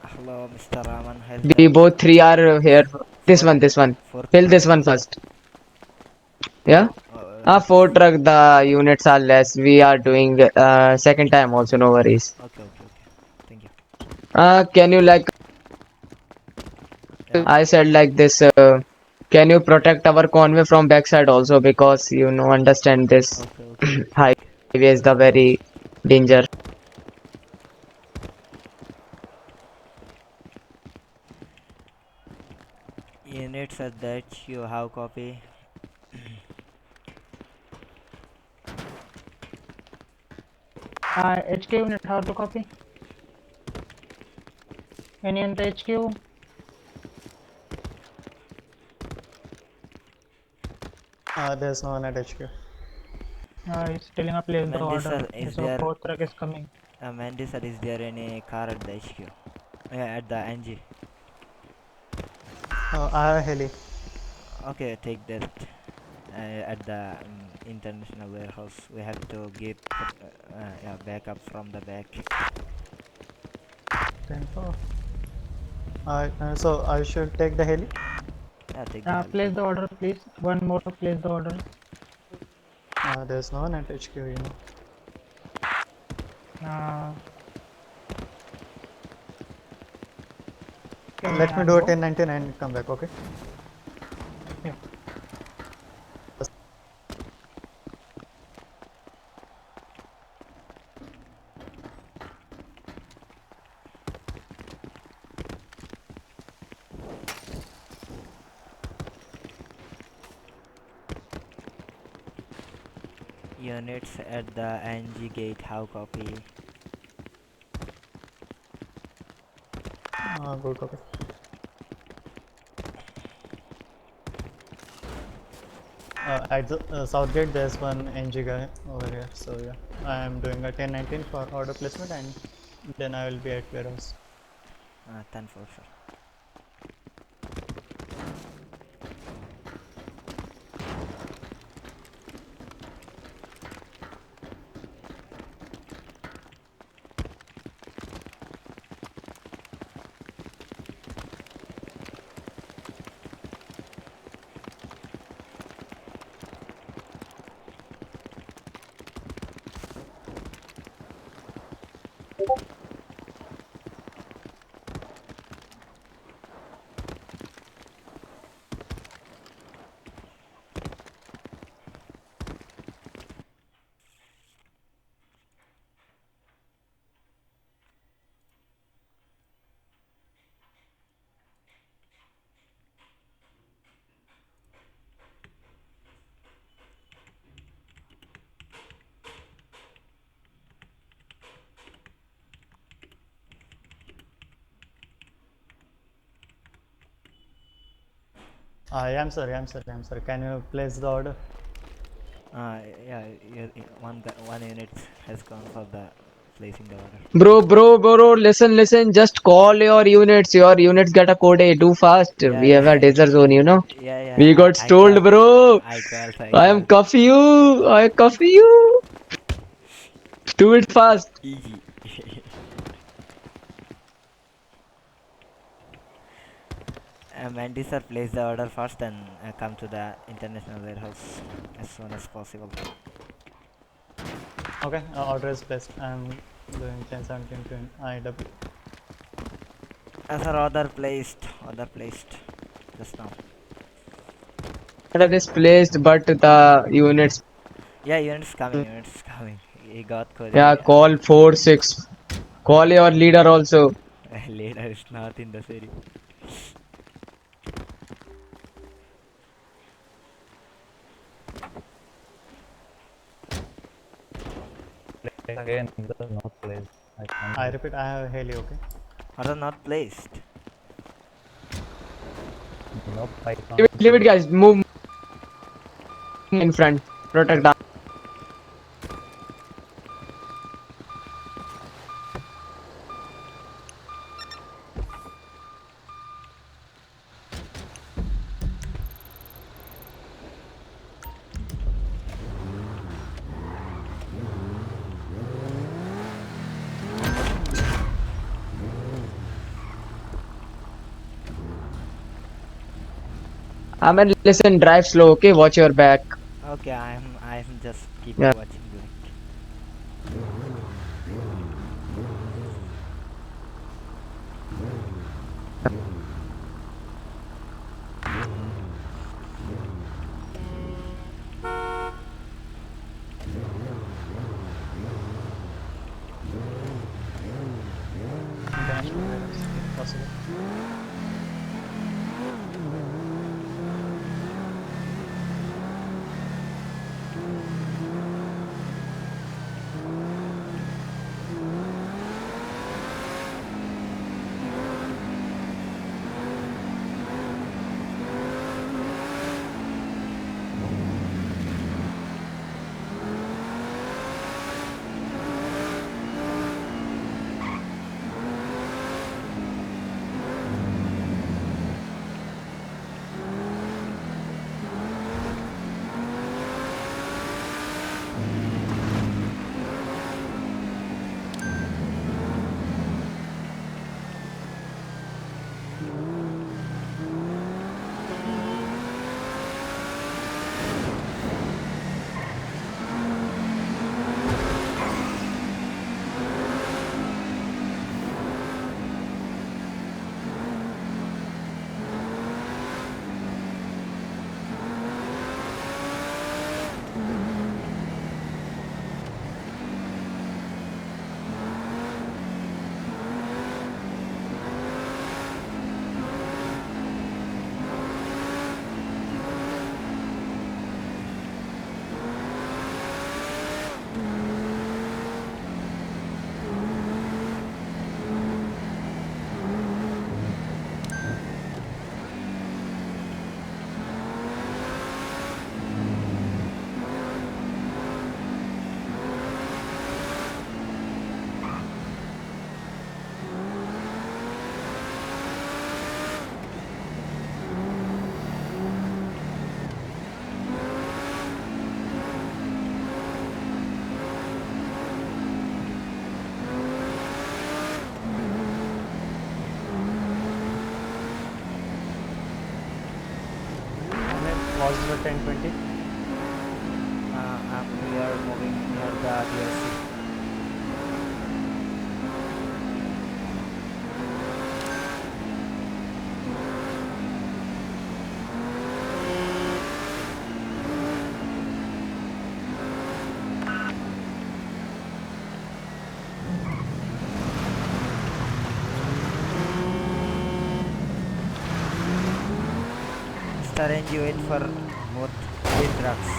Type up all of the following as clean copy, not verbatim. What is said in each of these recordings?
Hello, Mr. Raman. Has We the both three are here. This four one, this one. four Fill truck? this one first. Yeah? It's Four truck, the units are less. We are doing second time also, no worries. okay, okay, okay. Thank you. Can you like, Yeah. I said like this, can you protect our convoy from backside also because you know, understand this Okay, okay, okay, highway okay. is the very danger. Units at that you have copy. HQ unit, how to copy? Any in the HQ? There's no one at HQ. He's telling a place the Mandy order. sir, is So there? fourth truck is coming. Mandy sir, is there any car at the HQ? Yeah, at the NG. I have a heli. Okay, take that. At the international warehouse, we have to get yeah, backup from the back. 10-4. So I should take the heli. Yeah, take the help. Place the order, please. One more, place the order. There's no one at HQ, you know. Uh, Let me do a 1019 and come back, okay? Yeah. Units at the NG gate, how copy? Good, okay. At the south gate, there's one NG guy over here. So yeah, I am doing a 1019 for order placement, and then I will be at warehouse. 10 for sure. I am sir. Can you place the order? Yeah, one unit has gone for the placing the order. Bro, listen, just call your units. Your units get a code A. Do fast. Yeah, We have a yeah, danger zone, you know. yeah, We yeah. got I call, stalled, bro. I I am called. cuff you. I cuff you. Do it fast. Easy. Mandy sir, place the order first and come to the international warehouse as soon as possible. Okay, order is placed. I'm doing 1017 to IW. Sir, order placed just now. Order is placed, but the units. Yeah, units coming. He got Yeah, Korea. call 4-6. Call your leader also. Later is not in the city. Again, there's no place. I can't I do. repeat, I have a heli, okay? Order not placed. Nope, I Leave can't it, leave do it, that. guys. Move in front. Protect the. I mean, listen, drive slow, okay? Watch your back. Okay, I'm just keep Yeah. watching like. International warehouse, if possible. Was the 1020? We are moving near the DLC. Arrange you wait for both speed trucks.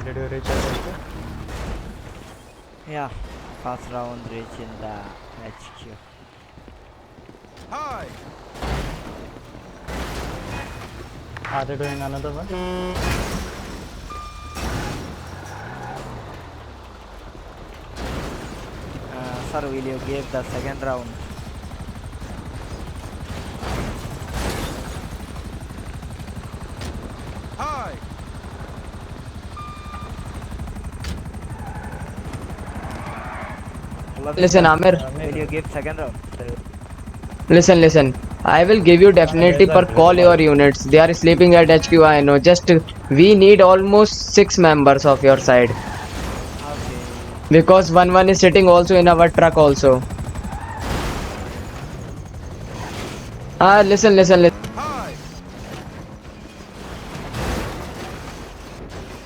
Did you reach out? Yeah, first round reach in the HQ. Are they doing another one? Sir, will you give the second round? Hello, Listen, mister. Amir. Will you give second round? Listen. I will give you definitely there's a per call global. your units. They are sleeping at HQ. I know. Just we need almost 6 members of your side Okay. because one is sitting also in our truck also. Listen.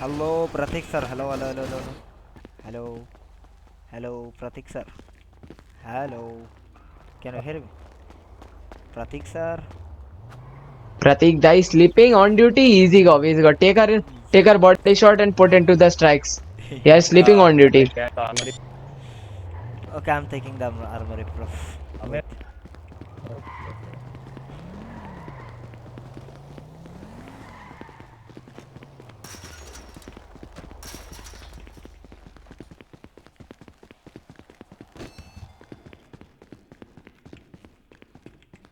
Hello, Pratik sir. Hello. Hello. Hello, Pratik sir. Hello. Can you hear me? Pratik sir. Pratik Dai sleeping on duty. Easy go. Take her body shot and put into the strikes. He is sleeping on I duty. can't armory. Okay, I'm taking the armory proof. Amir. Wait. Okay.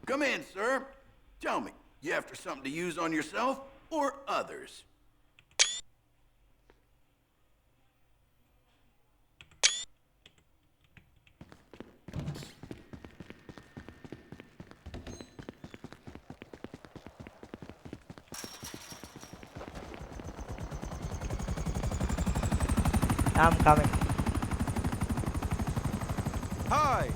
Come in, sir. Tell me, you after something to use on yourself or others? I'm coming. Hi.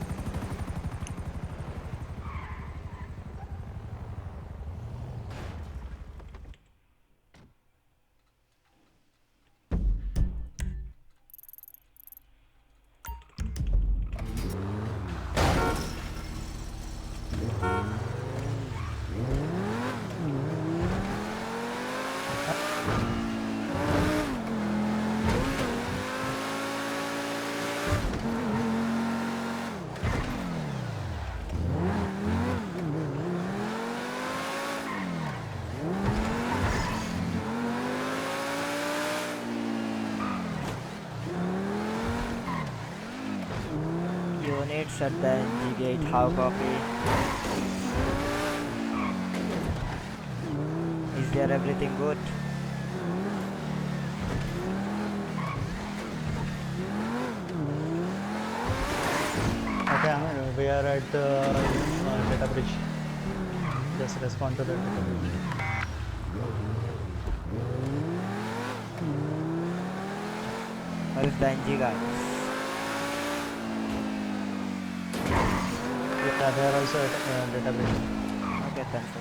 Units at the NG gate. How copy? Is there everything good? Okay, Amir, we are at the data bridge. Just respond to the data bridge. Where is the NG guys? Yeah, they are also at data bridge. Okay, thanks.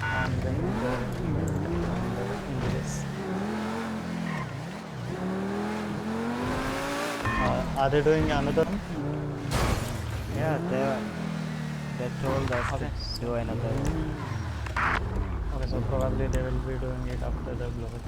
I'm going to find the injuries. Are they doing another one? Yeah, they told us Okay. to do another one. Okay, so probably they will be doing it after the blowout.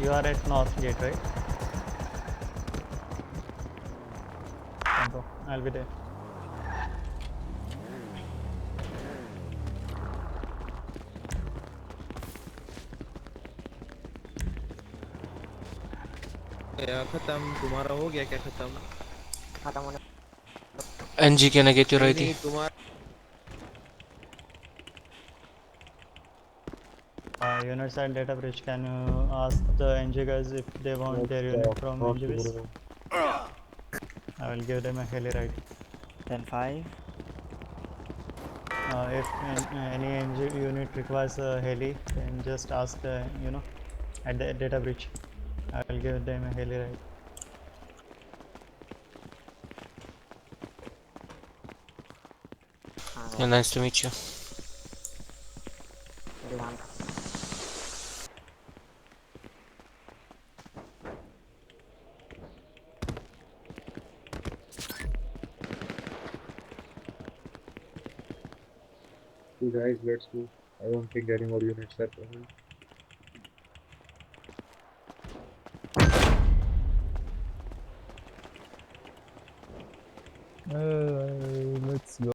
You are at North Gate, right? Tempo. I'll be there. गया खत्म। तुम्हारा हो गया क्या खत्म? NG can I get your नहीं ID? नहीं तुम्हारा Units at data bridge. Can you ask the NG guys if they want their unit from NGBs? I will give them a heli ride. 10-5. If any NG unit requires a heli, then just ask at the data bridge. I will give them a heli ride. Yeah, nice to meet you. Guys, let's go. I don't think any more units are coming. Let's go.